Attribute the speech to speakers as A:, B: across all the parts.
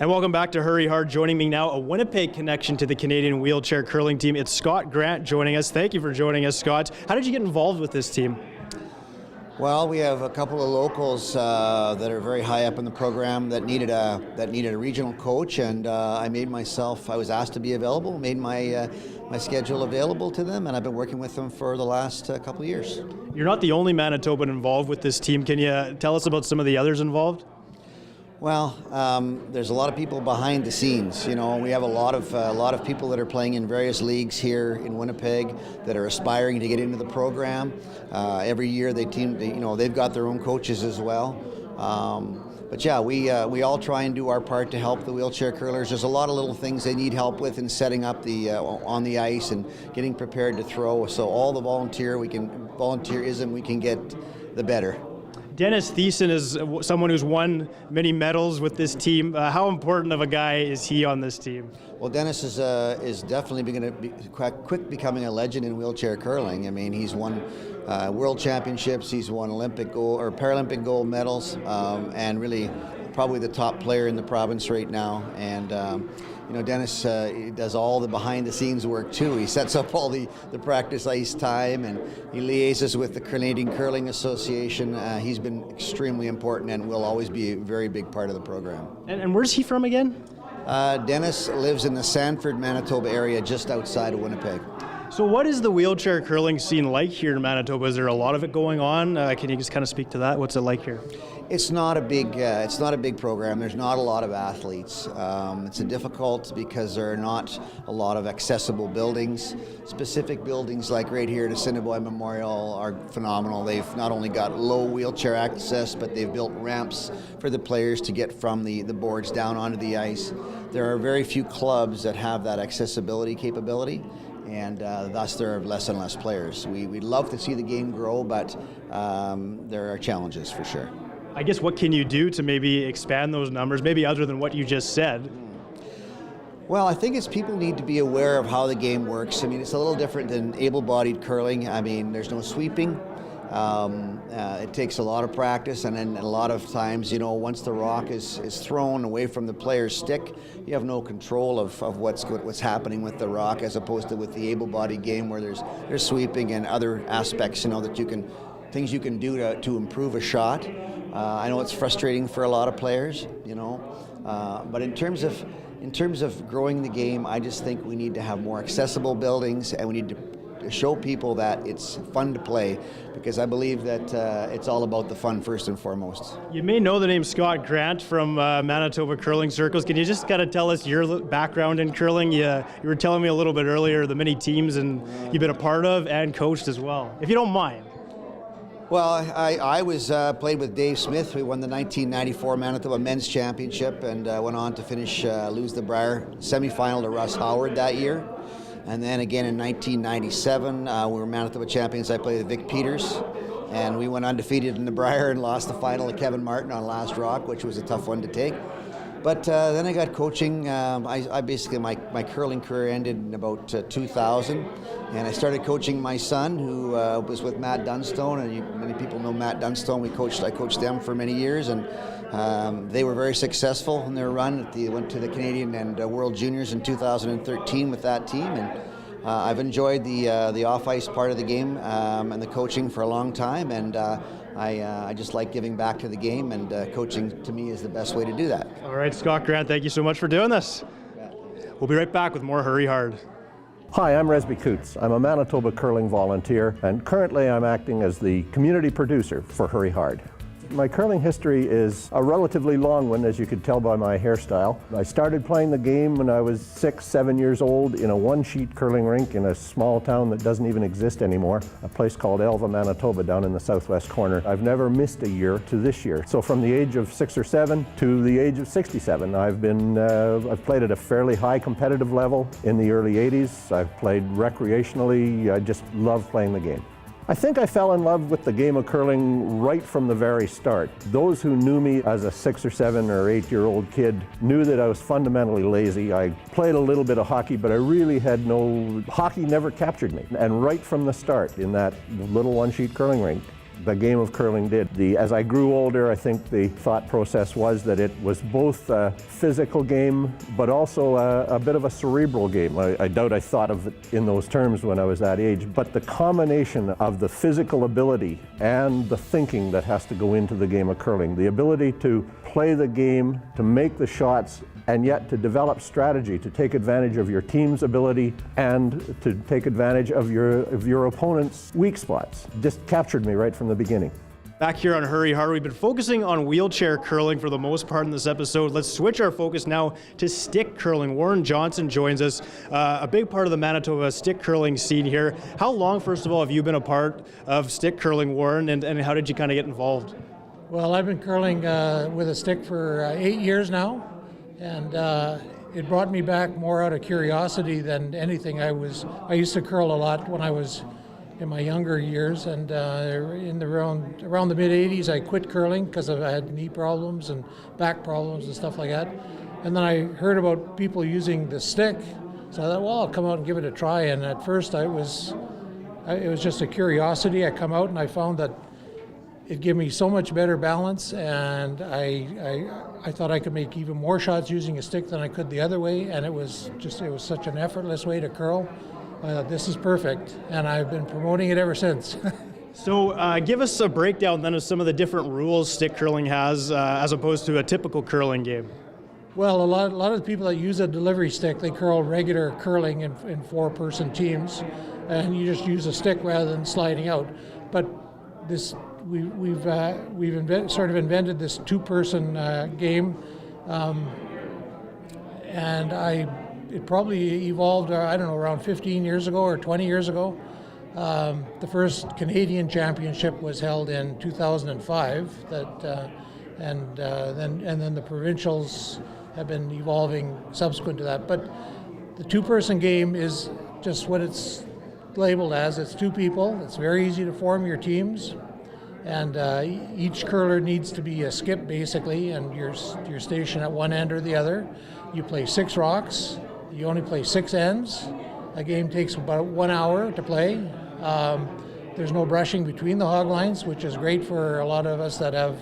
A: And welcome back to Hurry Hard. Joining me now, a Winnipeg connection to the Canadian wheelchair curling team. It's Scott Grant joining us. Thank you for joining us, Scott. How did you get involved with this team?
B: Well, we have a couple of locals that are very high up in the program that needed a regional coach, and I was asked to be available, made my schedule available to them, and I've been working with them for the last couple of years.
A: You're not the only Manitoban involved with this team. Can you tell us about some of the others involved?
B: Well, there's a lot of people behind the scenes. You know, we have a lot of people that are playing in various leagues here in Winnipeg that are aspiring to get into the program. Every year they've got their own coaches as well. But yeah, we all try and do our part to help the wheelchair curlers. There's a lot of little things they need help with in setting up on the ice and getting prepared to throw. So all the volunteerism we can get, the better.
A: Dennis Thiessen is someone who's won many medals with this team. How important of a guy is he on this team?
B: Well, Dennis is definitely going to be quick becoming a legend in wheelchair curling. I mean, he's won world championships, he's won Olympic gold or Paralympic gold medals, and really probably the top player in the province right now. And Dennis he does all the behind-the-scenes work too. He sets up all the practice ice time, and he liaises with the Canadian Curling Association. He's been extremely important and will always be a very big part of the program.
A: And where's he from again?
B: Dennis lives in the Sanford, Manitoba area, just outside of Winnipeg.
A: So what is the wheelchair curling scene like here in Manitoba? Is there a lot of it going on? Can you just kind of speak to that? What's it like here?
B: It's not a big program. There's not a lot of athletes. It's difficult because there are not a lot of accessible buildings. Specific buildings like right here at Assiniboine Memorial are phenomenal. They've not only got low wheelchair access, but they've built ramps for the players to get from the boards down onto the ice. There are very few clubs that have that accessibility capability, and thus there are less and less players. We'd love to see the game grow, but there are challenges for sure.
A: I guess what can you do to maybe expand those numbers, maybe other than what you just said?
B: Well, I think people need to be aware of how the game works. I mean, it's a little different than able-bodied curling. I mean, there's no sweeping. It takes a lot of practice, and then a lot of times, once the rock is thrown away from the player's stick, you have no control of what's happening with the rock, as opposed to with the able-bodied game where there's sweeping and other aspects, things you can do to improve a shot. I know it's frustrating for a lot of players, but in terms of growing the game, I just think we need to have more accessible buildings, and we need to show people that it's fun to play, because I believe that it's all about the fun first and foremost.
A: You may know the name Scott Grant from Manitoba curling circles. Can you just kind of tell us your background in curling? You were telling me a little bit earlier the many teams and you've been a part of and coached as well, if you don't mind.
B: Well, I played with Dave Smith. We won the 1994 Manitoba Men's Championship and went on to lose the Brier semifinal to Russ Howard that year. And then again in 1997, we were Manitoba champions. I played with Vic Peters, and we went undefeated in the Brier and lost the final to Kevin Martin on last rock, which was a tough one to take. But then I got coaching. I basically, my curling career ended in about 2000, and I started coaching my son, who was with Matt Dunstone, and many people know Matt Dunstone. I coached them for many years, and they were very successful in their run. Went to the Canadian and World Juniors in 2013 with that team, and I've enjoyed the off-ice part of the game and the coaching for a long time, and I just like giving back to the game, and coaching to me is the best way to do that.
A: All right, Scott Grant, thank you so much for doing this. We'll be right back with more Hurry Hard.
C: Hi, I'm Resby Koontz. I'm a Manitoba curling volunteer, and currently I'm acting as the community producer for Hurry Hard. My curling history is a relatively long one, as you could tell by my hairstyle. I started playing the game when I was 6, 7 years old in a one-sheet curling rink in a small town that doesn't even exist anymore, a place called Elva, Manitoba, down in the southwest corner. I've never missed a year to this year. So from the age of 6 or 7 to the age of 67, I've played at a fairly high competitive level in the early 80s. I've played recreationally. I just love playing the game. I think I fell in love with the game of curling right from the very start. Those who knew me as a 6 or 7 or 8-year-old kid knew that I was fundamentally lazy. I played a little bit of hockey, but I really hockey never captured me. And right from the start in that little one-sheet curling rink, the game of curling did. As I grew older, I think the thought process was that it was both a physical game, but also a bit of a cerebral game. I doubt I thought of it in those terms when I was that age, but the combination of the physical ability and the thinking that has to go into the game of curling, the ability to play the game, to make the shots, and yet to develop strategy, to take advantage of your team's ability and to take advantage of your opponent's weak spots. Just captured me right from the beginning.
A: Back here on Hurry Hard, we've been focusing on wheelchair curling for the most part in this episode. Let's switch our focus now to stick curling. Warren Johnson joins us, a big part of the Manitoba stick curling scene here. How long, first of all, have you been a part of stick curling, Warren, and how did you kind of get involved?
D: Well, I've been curling with a stick for 8 years now, and it brought me back more out of curiosity than anything. I used to curl a lot when I was in my younger years, and around the mid-'80s I quit curling because I had knee problems and back problems and stuff like that. And then I heard about people using the stick, so I thought, well, I'll come out and give it a try. And at first it was just a curiosity. I come out and I found that it gave me so much better balance, and I thought I could make even more shots using a stick than I could the other way, and it was such an effortless way to curl. This is perfect, and I've been promoting it ever since.
A: So give us a breakdown then of some of the different rules stick curling has as opposed to a typical curling game.
D: Well, a lot of the people that use a delivery stick, they curl regular curling in four-person teams, and you just use a stick rather than sliding out. But we've sort of invented this two-person game, and it probably evolved, around 15 years ago or 20 years ago. The first Canadian championship was held in 2005, and then the provincials have been evolving subsequent to that. But the two-person game is just what it's labeled as. It's two people. It's very easy to form your teams. And each curler needs to be a skip, basically, and you're stationed at one end or the other. You play 6 rocks. You only play 6 ends. A game takes about 1 hour to play. There's no brushing between the hog lines, which is great for a lot of us that have,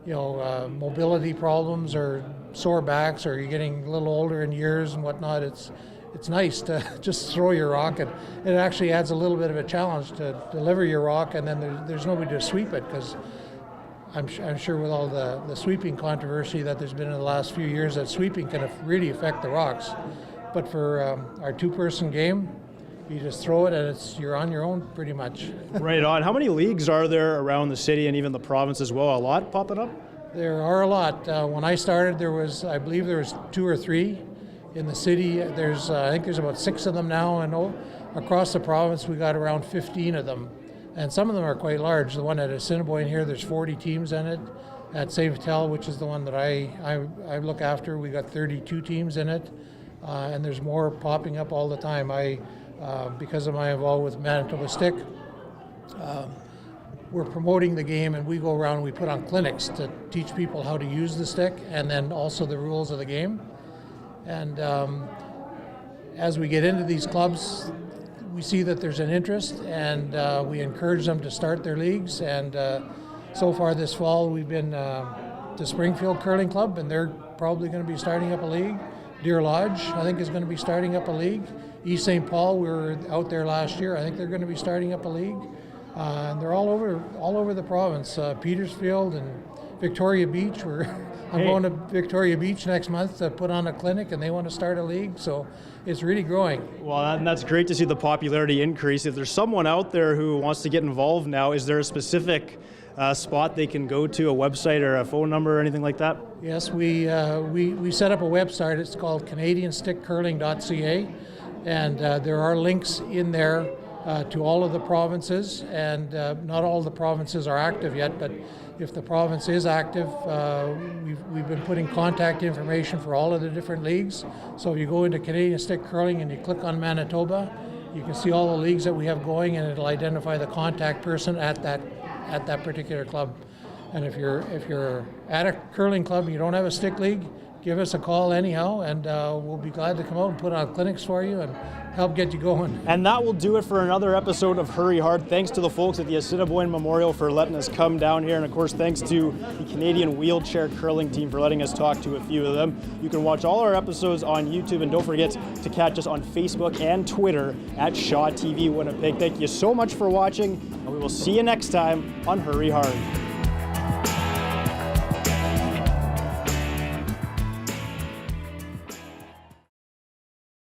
D: mobility problems or sore backs, or you're getting a little older in years and whatnot. It's nice to just throw your rock, and it actually adds a little bit of a challenge to deliver your rock, and then there's nobody to sweep it, because I'm sure with all the sweeping controversy that there's been in the last few years, that sweeping can really affect the rocks. But for our two-person game, you just throw it and you're on your own pretty much.
A: Right on. How many leagues are there around the city and even the province as well? A lot popping up?
D: There are a lot. When I started, I believe there was 2 or 3. In the city, I think there's about 6 of them now, and across the province we got around 15 of them. And some of them are quite large. The one at Assiniboine here, there's 40 teams in it. At St. Vital, which is the one that I look after, we got 32 teams in it. And there's more popping up all the time. Because of my involvement with Manitoba Stick, we're promoting the game, and we go around and we put on clinics to teach people how to use the stick, and then also the rules of the game. And as we get into these clubs, we see that there's an interest, and we encourage them to start their leagues. And so far this fall, we've been to Springfield Curling Club, and they're probably going to be starting up a league. Deer Lodge, I think, is going to be starting up a league. East St. Paul, we were out there last year. I think they're going to be starting up a league. And they're all over the province. Petersfield and Victoria Beach. I'm going to Victoria Beach next month to put on a clinic, and they want to start a league, so it's really growing.
A: Well, and that's great to see the popularity increase. If there's someone out there who wants to get involved now, is there a specific spot they can go to, a website or a phone number or anything like that?
D: Yes, we set up a website. It's called CanadianStickCurling.ca, and there are links in there to all of the provinces, and not all the provinces are active yet, but if the province is active, we've been putting contact information for all of the different leagues. So if you go into Canadian Stick Curling and you click on Manitoba, you can see all the leagues that we have going, and it'll identify the contact person at that particular club. And if you're at a curling club and you don't have a stick league, give us a call anyhow, and we'll be glad to come out and put on clinics for you and help get you going.
A: And that will do it for another episode of Hurry Hard. Thanks to the folks at the Assiniboine Memorial for letting us come down here. And of course, thanks to the Canadian Wheelchair Curling Team for letting us talk to a few of them. You can watch all our episodes on YouTube, and don't forget to catch us on Facebook and Twitter at Shaw TV Winnipeg. Thank you so much for watching, and we will see you next time on Hurry Hard.